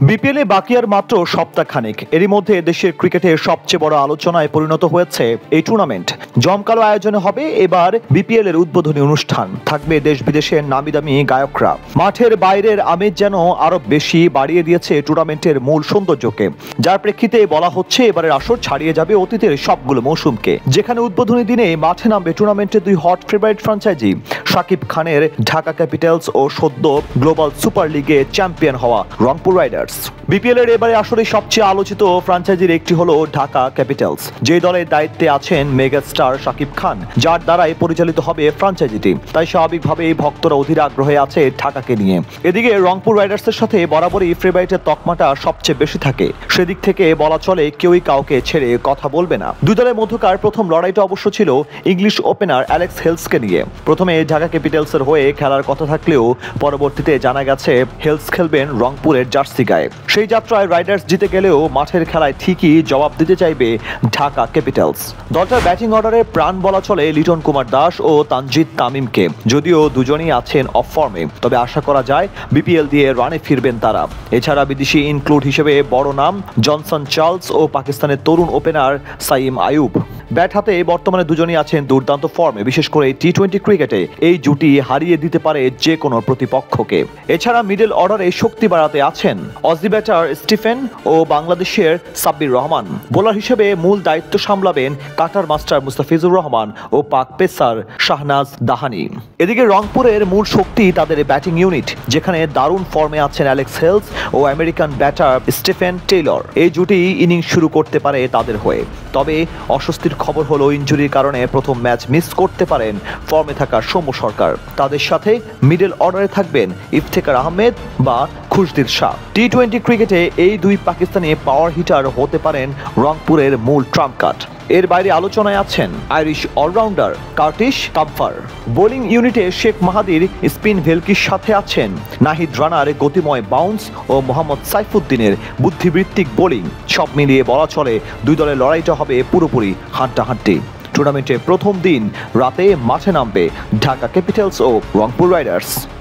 বিপিএলে বাকি আর মাত্র সপ্তাহখানেক। এরই মধ্যে দেশের ক্রিকেটের সবচেয়ে বড় আলোচনায় পরিণত হয়েছে এই টুর্নামেন্ট। জমকালো আয়োজনে হবে এবার বিপিএল এর উদ্বোধনী অনুষ্ঠান। থাকবে দেশ বিদেশের নামি দামি গায়করা। মাঠের বাইরের আমেজ যেন আরো বেশি বাড়িয়ে দিয়েছে টুর্নামেন্টের মূল সৌন্দর্যকে, যার প্রেক্ষিতে বলা হচ্ছে এবারের আসর ছাড়িয়ে যাবে অতীতের সবগুলো মৌসুমকে। যেখানে উদ্বোধনী দিনে মাঠে নামবে টুর্নামেন্টের দুই হট ফেভারিট ফ্র্যাঞ্চাইজি শাকিব খানের ঢাকা ক্যাপিটালস ও সদ্য গ্লোবাল সুপার লিগে চ্যাম্পিয়ন হওয়া রংপুর রাইডার্স। বিপিএল এর এবারে আসরে সবচেয়ে আলোচিত ফ্র্যাঞ্চাইজির একটি হলো ঢাকা ক্যাপিটালস, যে দলের দায়িত্বে আছেন মেগা স্টার শাকিব খান, যার দ্বারাই পরিচালিত হবে ফ্র্যাঞ্চাইজিটি। তাই স্বাভাবিকভাবেই ভক্তরা অধীর আগ্রহে আছে ঢাকাকে নিয়ে। এদিকে রংপুর রাইডার্সের সাথে বরাবরই ফেভারিটের তকমাটা সবচেয়ে বেশি থাকে। সেদিক থেকে বলা চলে কেউই কাউকে ছেড়ে কথা বলবে না। দুই দলের মধ্যকার প্রথম লড়াইটা অবশ্য ছিল ইংলিশ ওপেনার অ্যালেক্স হেলসকে নিয়ে। প্রথমে ঢাকা ক্যাপিটালসের হয়ে খেলার কথা থাকলেও পরবর্তীতে জানা গেছে হেলস খেলবেন রংপুরের জার্সি গায়ে। সেই যাত্রায় রাইডার্স জিতে গেলেও মাঠের খেলায় ঠিকই জবাব দিতে চাইবে ঢাকা ক্যাপিটালস। দলটার ব্যাটিং অর্ডারে প্রাণ বলা চলে লিটন কুমার দাস ও তানজিদ তামিমকে। যদিও দুজনই আছেন অফ ফর্মে, তবে আশা করা যায় বিপিএল দিয়ে রানে ফিরবেন তারা। এছাড়া বিদেশি ইনক্লুড হিসেবে বড় নাম জনসন চার্লস ও পাকিস্তানের তরুণ ওপেনার সাইম আয়ুব। ব্যাট হাতে বর্তমানে দুজনই আছেন দুর্দান্ত ফর্মে। বিশেষ করে টি-20 ক্রিকেটে এই জুটি হারিয়ে দিতে পারে যে কোনো প্রতিপক্ষকে। এছাড়া মিডল অর্ডারে শক্তি বাড়াতে আছেন অজি ব্যাটার স্টিফেন ও বাংলাদেশের সাব্বির রহমান। বোলার হিসেবে মূল দায়িত্ব সামলাবেন কাটার মাস্টার মুস্তাফিজুর রহমান ও পাক পেসার শাহনাজ দাহানি। এদিকে রংপুরের মূল শক্তি তাদের ব্যাটিং ইউনিট, যেখানে দারুণ ফর্মে আছেন অ্যালেক্স হেলস ও আমেরিকান ব্যাটার স্টিফেন টেইলর। এই জুটি ইনিংস শুরু করতে পারে তাদের হয়ে। তবে অস্বস্তির খবর হলো ইনজুরির কারণে প্রথম ম্যাচ মিস করতে পারেন ফর্মে থাকা সৌম্য সরকার। তাদের সাথে মিডল অর্ডারে থাকবেন ইফতেখার আহমেদ বা খুশদিল শাহ। টি-20 ক্রিকেটে এই দুই পাকিস্তানি পাওয়ার হিটার হতে পারেন রংপুরের মূল ট্রাম্প কার্ড। এর বাইরে আলোচনায় আছেন আইরিশ অলরাউন্ডার কার্টিস কাম্পার। বোলিং ইউনিটে শেখ মাহাদির স্পিন ভেলকির সাথে আছেন নাহিদ রানার গতিময় বাউন্স ও মোহাম্মদ সাইফুদ্দিনের বুদ্ধিবৃত্তিক বোলিং। সব মিলিয়ে বলা চলে দুই দলের লড়াইটা হবে পুরোপুরি হাড্ডাহাড্ডি। টুর্নামেন্টের প্রথম দিন রাতে মাঠে নামবে ঢাকা ক্যাপিটালস ও রংপুর রাইডার্স।